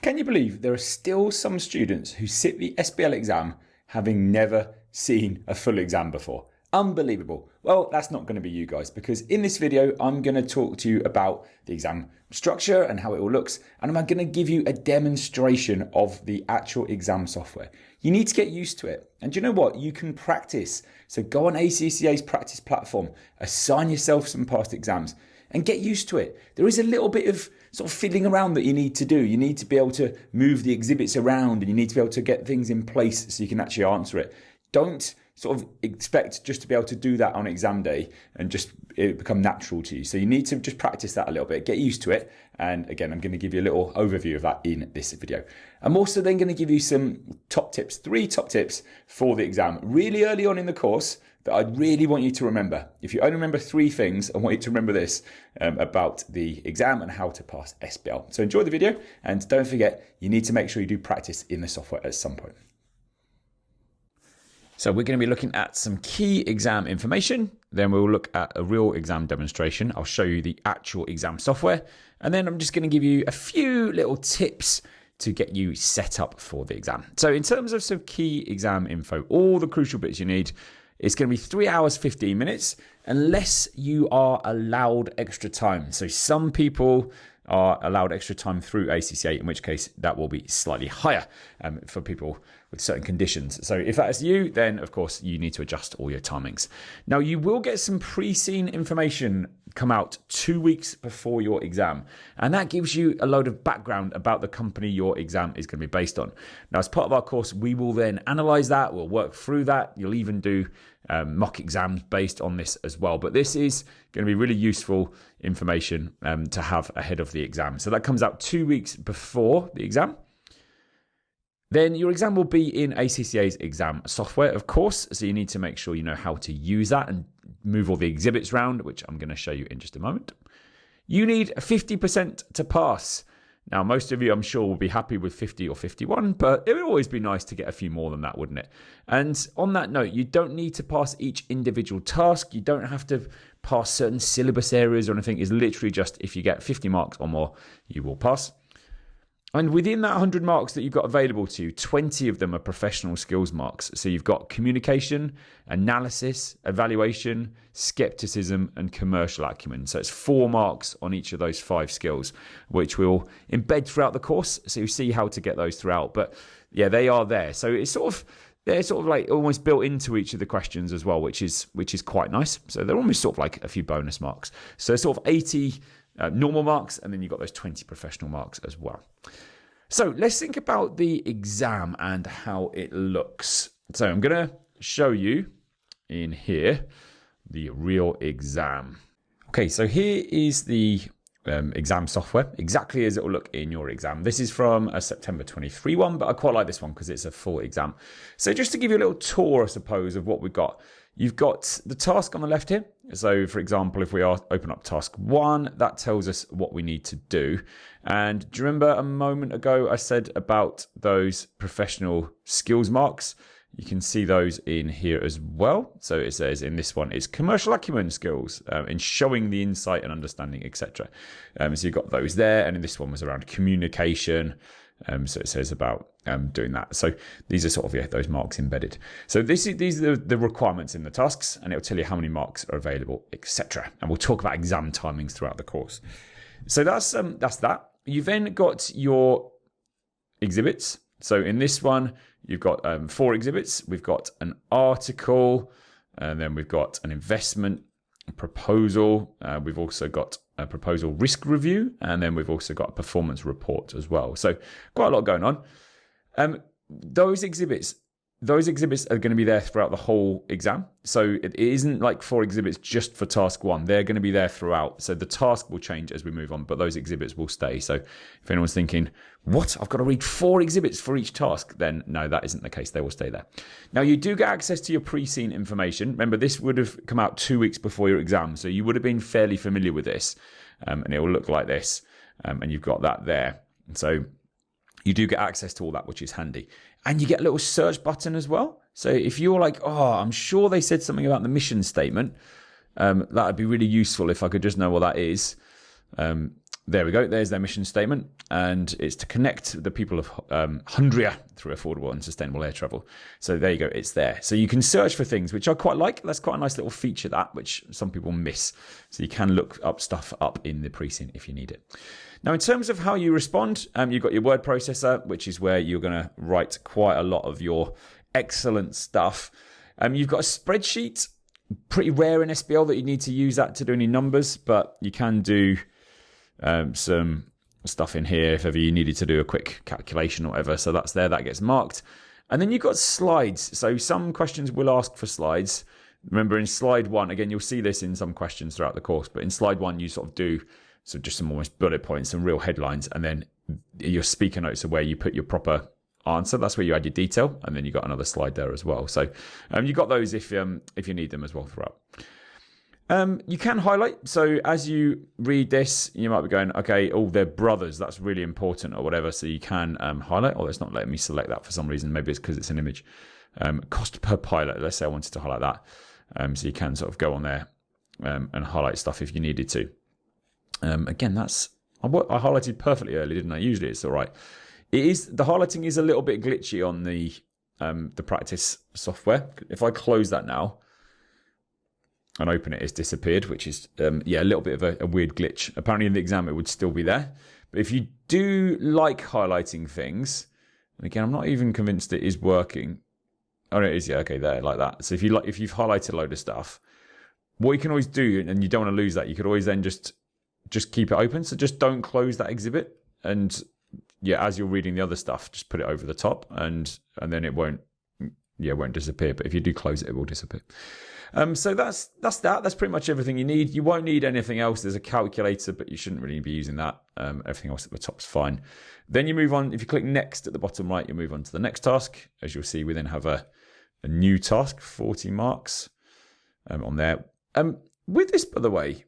Can you believe there are still some students who sit the SBL exam having never seen a full exam before? Unbelievable. Well, that's not going to be you guys, because in this video, I'm going to talk to you about the exam structure and how it all looks, and I'm going to give you a demonstration of the actual exam software. You need to get used to it. And do you know what? You can practice. So go on ACCA's practice platform, assign yourself some past exams, and get used to it. There is a little bit of sort of fiddling around that you need to do. You need to be able to move the exhibits around, and you need to be able to get things in place so you can actually answer it. Don't sort of expect just to be able to do that on exam day and just it become natural to you. So you need to just practice that a little bit, get used to it. And again, I'm going to give you a little overview of that in this video. I'm also then going to give you some top tips, 3 top tips for the exam really early on in the course that I really want you to remember. If you only remember 3 things, I want you to remember this about the exam and how to pass SBL. So enjoy the video, and don't forget, you need to make sure you do practice in the software at some point. So we're going to be looking at some key exam information. Then we'll look at a real exam demonstration. I'll show you the actual exam software. And then I'm just going to give you a few little tips to get you set up for the exam. So in terms of some key exam info, all the crucial bits you need, it's going to be 3 hours, 15 minutes, unless you are allowed extra time. So some people are allowed extra time through ACCA, in which case that will be slightly higher for people with certain conditions. So if that is you, then of course you need to adjust all your timings. Now you will get some pre-seen information come out 2 weeks before your exam, and that gives you a load of background about the company your exam is going to be based on. Now as part of our course, we will then analyze that, we'll work through that. You'll even do mock exams based on this as well, but this is going to be really useful information to have ahead of the exam. So that comes out 2 weeks before the exam. Then your exam will be in ACCA's exam software, of course, so you need to make sure you know how to use that and move all the exhibits around, which I'm going to show you in just a moment. You need 50% to pass. Now, most of you, I'm sure, will be happy with 50 or 51, but it would always be nice to get a few more than that, wouldn't it? And on that note, you don't need to pass each individual task. You don't have to pass certain syllabus areas or anything. It's literally just if you get 50 marks or more, you will pass. And within that 100 marks that you've got available to you, 20 of them are professional skills marks. So you've got communication, analysis, evaluation, skepticism, and commercial acumen. So it's 4 marks on each of those 5 skills, which we'll embed throughout the course. So you see how to get those throughout. But yeah, they are there. So it's they're sort of like almost built into each of the questions as well, which is quite nice. So they're almost sort of like a few bonus marks. So sort of 80 normal marks, and then you've got those 20 professional marks as well. So let's think about the exam and how it looks. So I'm going to show you in here the real exam. Okay, so here is the exam software, exactly as it will look in your exam. This is from a September 23 one, but I quite like this one because it's a full exam. So just to give you a little tour, I suppose, of what we've got. You've got the task on the left here. So for example, if we open up task 1, that tells us what we need to do. And do you remember a moment ago I said about those professional skills marks? You can see those in here as well. So it says in this one, it's commercial acumen skills in showing the insight and understanding, etc. So you've got those there. And in this one was around communication. So it says about doing that. So these are sort of those marks embedded. So these are the requirements in the tasks, and it'll tell you how many marks are available, etc. And we'll talk about exam timings throughout the course. So that's that. You've then got your exhibits. So in this one, you've got 4 exhibits. We've got an article, and then we've got an investment proposal. We've also got a proposal risk review, and then we've also got a performance report as well. So quite a lot going on. Those exhibits are going to be there throughout the whole exam. So it isn't like 4 exhibits just for task 1. They're going to be there throughout. So the task will change as we move on, but those exhibits will stay. So if anyone's thinking, what? I've got to read 4 exhibits for each task, then no, that isn't the case. They will stay there. Now you do get access to your pre-seen information. Remember, this would have come out 2 weeks before your exam. So you would have been fairly familiar with this, and it will look like this. And you've got that there. So you do get access to all that, which is handy. And you get a little search button as well. So if you're like, oh, I'm sure they said something about the mission statement, that would be really useful if I could just know what that is. there we go. There's their mission statement, and it's to connect the people of Hundria through affordable and sustainable air travel. So there you go. It's there. So you can search for things, which I quite like. That's quite a nice little feature, that, which some people miss. So you can look up stuff up in the precinct if you need it. Now, in terms of how you respond, you've got your word processor, which is where you're going to write quite a lot of your excellent stuff. You've got a spreadsheet. Pretty rare in SBL that you need to use that to do any numbers, but you can do some stuff in here if ever you needed to do a quick calculation or whatever. So that's there, that gets marked. And then you've got slides. So some questions will ask for slides. Remember, in slide 1, again, you'll see this in some questions throughout the course, but in slide 1, you sort of do just some almost bullet points, some real headlines, and then your speaker notes are where you put your proper answer. That's where you add your detail, and then you got another slide there as well. So you got those if you need them as well throughout. You can highlight. So as you read this, you might be going, okay, oh, they're brothers. That's really important or whatever. So you can highlight. Oh, it's not letting me select that for some reason. Maybe it's because it's an image. Cost per pilot. Let's say I wanted to highlight that. So you can sort of go on there and highlight stuff if you needed to. Again, I highlighted perfectly early, didn't I? Usually it's all right. The highlighting is a little bit glitchy on the practice software. If I close that now and open it, it's disappeared, which is a little bit of a weird glitch. Apparently in the exam it would still be there. But if you do like highlighting things, and again, I'm not even convinced it is working. Oh, no, it is. Yeah, okay, there, like that. So if you've highlighted a load of stuff, what you can always do, and you don't want to lose that, you could always then just keep it open. So just don't close that exhibit, and as you're reading the other stuff, just put it over the top, and then it won't disappear. But if you do close it, it will disappear. So that's that. That's pretty much everything you need. You won't need anything else. There's a calculator, but you shouldn't really be using that. Everything else at the top's fine. Then you move on. If you click next at the bottom right, you move on to the next task. As you'll see, we then have a new task, 40 marks on there. With this, by the way,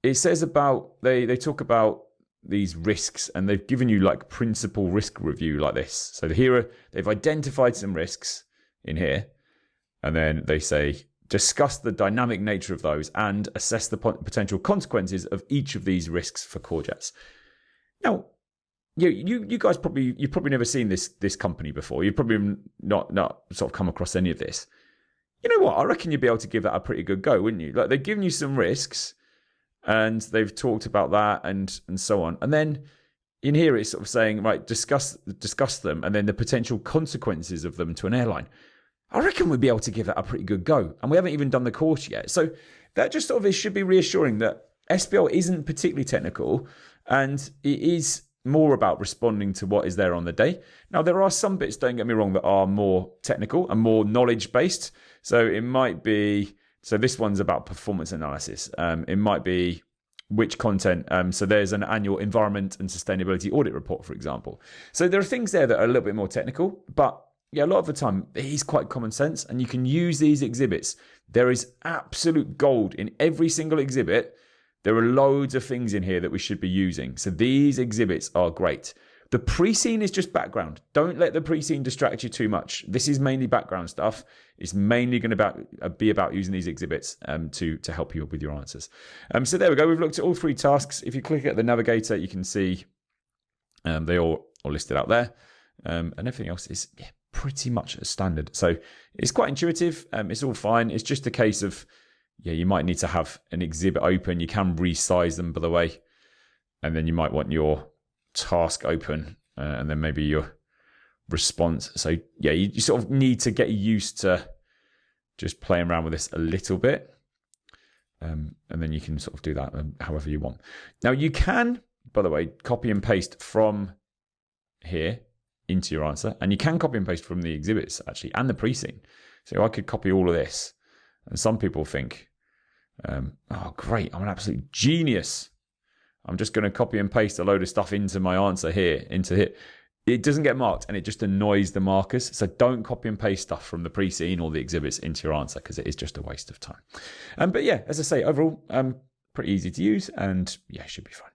it says about they talk about these risks, and they've given you like principal risk review like this. So they've identified some risks in here, and then they say discuss the dynamic nature of those and assess the potential consequences of each of these risks for Courgettes. Now, you guys you've probably never seen this company before. You've probably not sort of come across any of this. You know what? I reckon you'd be able to give that a pretty good go, wouldn't you? Like, they've given you some risks, and they've talked about that and so on. And then in here it's sort of saying, right, discuss them, and then the potential consequences of them to an airline. I reckon we'd be able to give that a pretty good go. And we haven't even done the course yet. So that just sort of it should be reassuring that SBL isn't particularly technical, and it is more about responding to what is there on the day. Now, there are some bits, don't get me wrong, that are more technical and more knowledge-based. So it might be... So this one's about performance analysis. It might be which content. So there's an annual environment and sustainability audit report, for example. So there are things there that are a little bit more technical, but a lot of the time it is quite common sense, and you can use these exhibits. There is absolute gold in every single exhibit. There are loads of things in here that we should be using. So these exhibits are great. The pre-scene is just background. Don't let the pre-scene distract you too much. This is mainly background stuff. It's mainly going to be about using these exhibits to help you with your answers. So there we go. We've looked at all 3 tasks. If you click at the navigator, you can see they all are listed out there. And everything else is pretty much as standard. So it's quite intuitive. It's all fine. It's just a case of, you might need to have an exhibit open. You can resize them, by the way. And then you might want your task open and then maybe your response. So you sort of need to get used to just playing around with this a little bit, and then you can sort of do that however you want. Now you can, by the way, copy and paste from here into your answer, and you can copy and paste from the exhibits actually and the pre-scene. So I could copy all of this, and some people think, oh great, I'm an absolute genius, I'm just going to copy and paste a load of stuff into my answer here, into here. It doesn't get marked, and it just annoys the markers. So don't copy and paste stuff from the pre-scene or the exhibits into your answer, because it is just a waste of time. But as I say, overall, pretty easy to use, and it should be fine.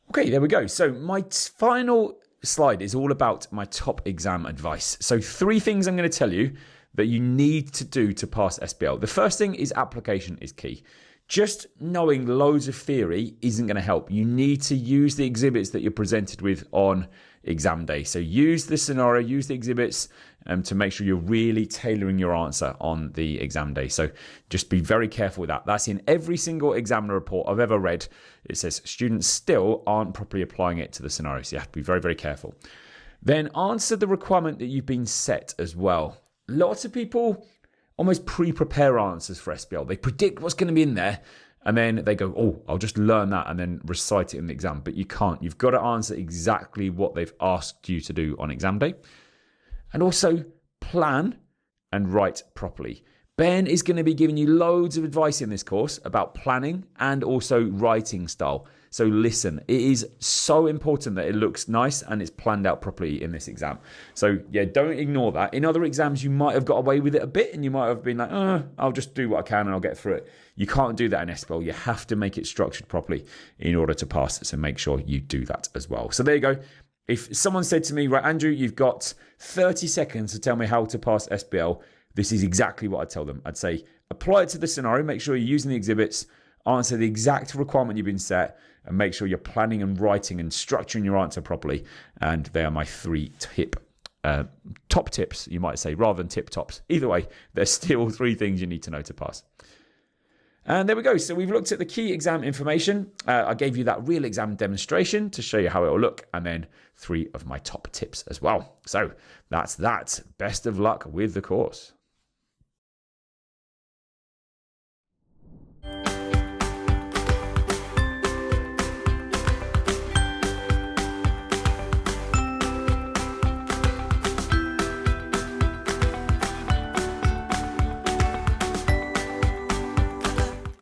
Okay, there we go. So my final slide is all about my top exam advice. So 3 things I'm going to tell you that you need to do to pass SBL. The first thing is application is key. just knowing loads of theory isn't going to help. You need to use the exhibits that you're presented with on exam day. So use the scenario, use the exhibits to make sure you're really tailoring your answer on the exam day. So just be very careful with that. That's in every single examiner report I've ever read. It says students still aren't properly applying it to the scenario. So you have to be very, very careful. Then answer the requirement that you've been set as well. Lots of people almost pre-prepare answers for SBL. They predict what's going to be in there, and then they go, oh, I'll just learn that and then recite it in the exam. But you can't. You've got to answer exactly what they've asked you to do on exam day. And also plan and write properly. Ben is going to be giving you loads of advice in this course about planning and also writing style. So listen, it is so important that it looks nice and it's planned out properly in this exam. So yeah, don't ignore that. In other exams, you might have got away with it a bit and you might have been like, I'll just do what I can and I'll get through it. You can't do that in SBL. You have to make it structured properly in order to pass it. So make sure you do that as well. So there you go. If someone said to me, right, Andrew, you've got 30 seconds to tell me how to pass SBL, this is exactly what I'd tell them. I'd say, apply it to the scenario, make sure you're using the exhibits, answer the exact requirement you've been set, and make sure you're planning and writing and structuring your answer properly. And they are my three top tips, you might say, rather than tip tops. Either way, there's still 3 things you need to know to pass. And there we go. So we've looked at the key exam information. I gave you that real exam demonstration to show you how it will look, and then 3 of my top tips as well. So that's that. Best of luck with the course.